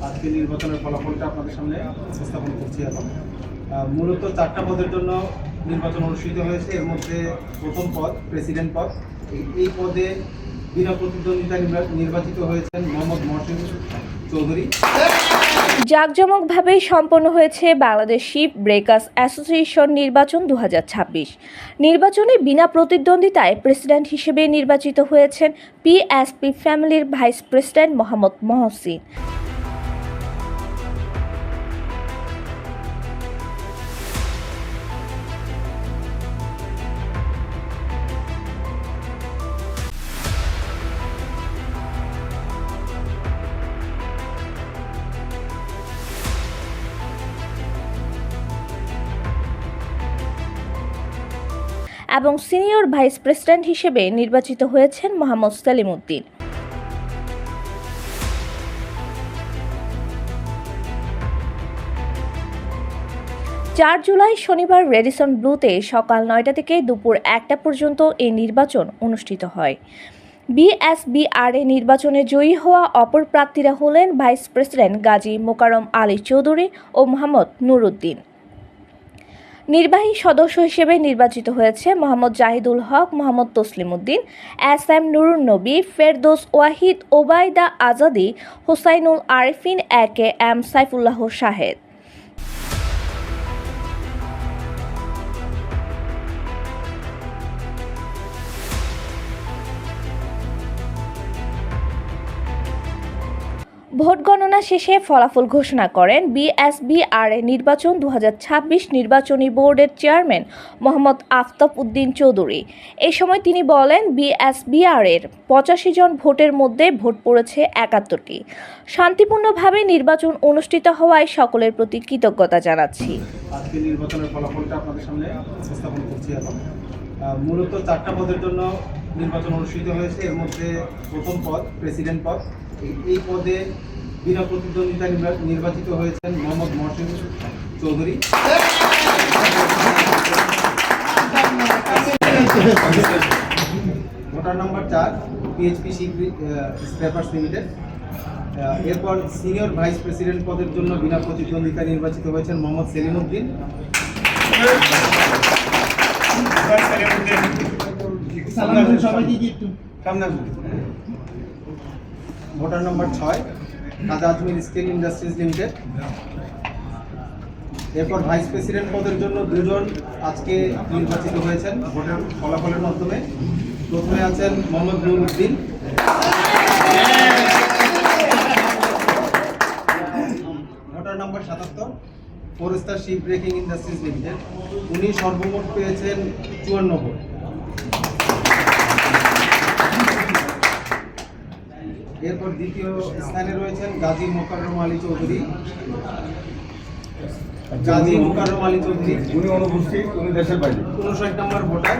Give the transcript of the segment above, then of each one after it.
আজকে নির্বাচনের ফলাফলটা আপনাদের সামনে উপস্থাপন করছি। এখন মূলত 4টা পদের জন্য নির্বাচন অনুষ্ঠিত হয়েছে। এর মধ্যে প্রথম পদ প্রেসিডেন্ট পদ, এই পদে বিনা প্রতিদ্বন্দ্বিতায় নির্বাচিত হয়েছেন মোহাম্মদ মহসিন চৌধুরী। জাঁকজমকভাবেই সম্পন্ন হয়েছে বাংলাদেশ শিপ ব্রেকার্স অ্যাসোসিয়েশন নির্বাচন 2026। নির্বাচনে বিনা প্রতিদ্বন্দ্বিতায় প্রেসিডেন্ট হিসেবে নির্বাচিত হয়েছেন পিএসপি ফ্যামিলির ভাইস প্রেসিডেন্ট মোহাম্মদ মহসিন। এবং সিনিয়র ভাইস প্রেসিডেন্ট হিসেবে নির্বাচিত হয়েছেন মোহাম্মদ সেলিম উদ্দিন। জুলাই শনিবার রেডিসন ব্লুতে সকাল 9টা থেকে দুপুর 1টা পর্যন্ত এই নির্বাচন অনুষ্ঠিত হয়। বিএসবিআরএ নির্বাচনে জয়ী হওয়া অপর প্রার্থীরা হলেন ভাইস প্রেসিডেন্ট গাজী মোকাররম আলী চৌধুরী ও মোহাম্মদ নুরুদ্দিন। নির্বাহী সদস্য হিসেবে নির্বাচিত হয়েছে মোহাম্মদ জাহিদুল হক, মোহাম্মদ তসলিম উদ্দিন, এস.এম. নুরুন নবী, ফেরদৌস ওয়াহিদ, ওবায়দা আজাদি, হোসাইনুল আরেফিন, এ.কে.এম. সাইফুল্লাহ শাহেদ। ভোট গণনা শেষে ফলাফল ঘোষণা করেন বিএসবিআরএ নির্বাচন 2026 নির্বাচনী বোর্ডের চেয়ারম্যান মোহাম্মদ আফতাব উদ্দিন চৌধুরী। এই সময় তিনি বলেন, বিএসবিআরএর 85 জন ভোটের মধ্যে ভোট পড়েছে 71টি। শান্তিপূর্ণভাবে নির্বাচন অনুষ্ঠিত হওয়ায় সকলের প্রতি কৃতজ্ঞতা জানাচ্ছি। আজকে নির্বাচনের ফলাফলটা আপনাদের সামনে উপস্থাপন করছি। এখন মূলত 4টা পদের জন্য নির্বাচন অনুষ্ঠিত হয়েছে। এর মধ্যে প্রথম পদ প্রেসিডেন্ট পদ, এই পদে বিনা প্রতিদ্বন্দ্বিতায় নির্বাচিত হয়েছেন Mohammad Mohsin Chowdhury. Voter number 4 PHP ship breakers limited. এরপর সিনিয়র ভাইস প্রেসিডেন্ট পদের জন্য বিনা প্রতিদ্বন্দ্বিতায় নির্বাচিত হয়েছেন Mohammad Selim Uddin. Voter number 6 Kazi Ajmir steel industries limited. এরপর ভাইস প্রেসিডেন্ট পদের জন্য 2 জন আজকে নির্বাচিত হয়েছেন ভোটের ফলাফলের মাধ্যমে। প্রথমে আছেন Mohammad Nuruddin. Voter number 77 four star ship breaking industries limited. উনি সর্বমোট পেয়েছেন 54 ভোট। এরপর দ্বিতীয় স্থানে রয়েছেন গাজী মোকাররম আলী চৌধুরী। উনি অনুপস্থিত, উনি দেশের বাইরে। 59 নম্বর voter,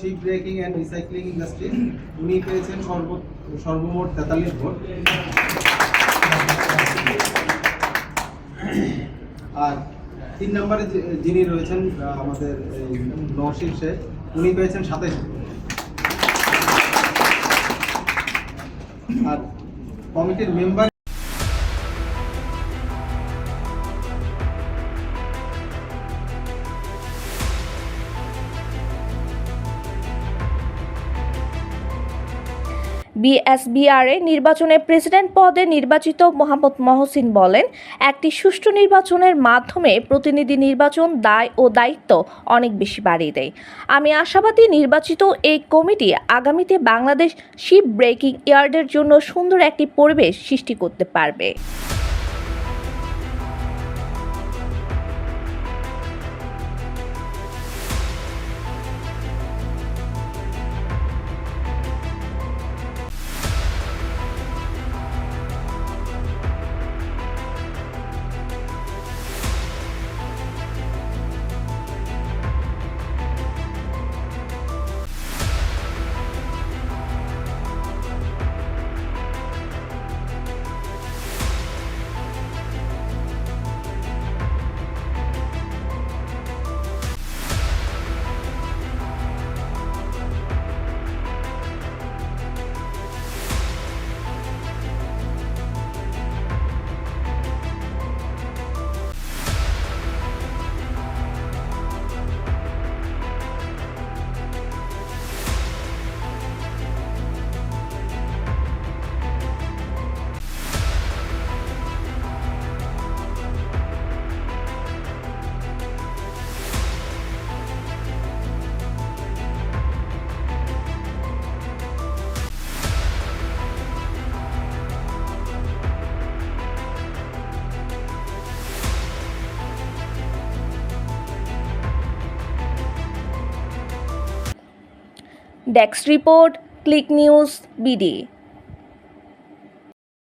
ship breaking and recycling industry. উনি পেয়েছেন সর্বমোট 43 ভোট। আর 3 নম্বরে যিনি রয়েছেন আমাদের নওশীর শেখ, উনি পেয়েছেন 27 ভোট। আর কমিটির মেম্বার বিএসবিআরএ নির্বাচনে প্রেসিডেন্ট পদে নির্বাচিত মোহাম্মদ মহসিন বলেন, একটি সুষ্ঠু নির্বাচনের মাধ্যমে প্রতিনিধি নির্বাচন দায় ও দায়িত্ব অনেক বেশি বাড়িয়ে দেয়। আমি আশাবাদী নির্বাচিত এই কমিটি আগামীতে বাংলাদেশ শিপ ব্রেকিং ইয়ার্ডের জন্য সুন্দর একটি পরিবেশ সৃষ্টি করতে পারবে। Desk report, click news, BD.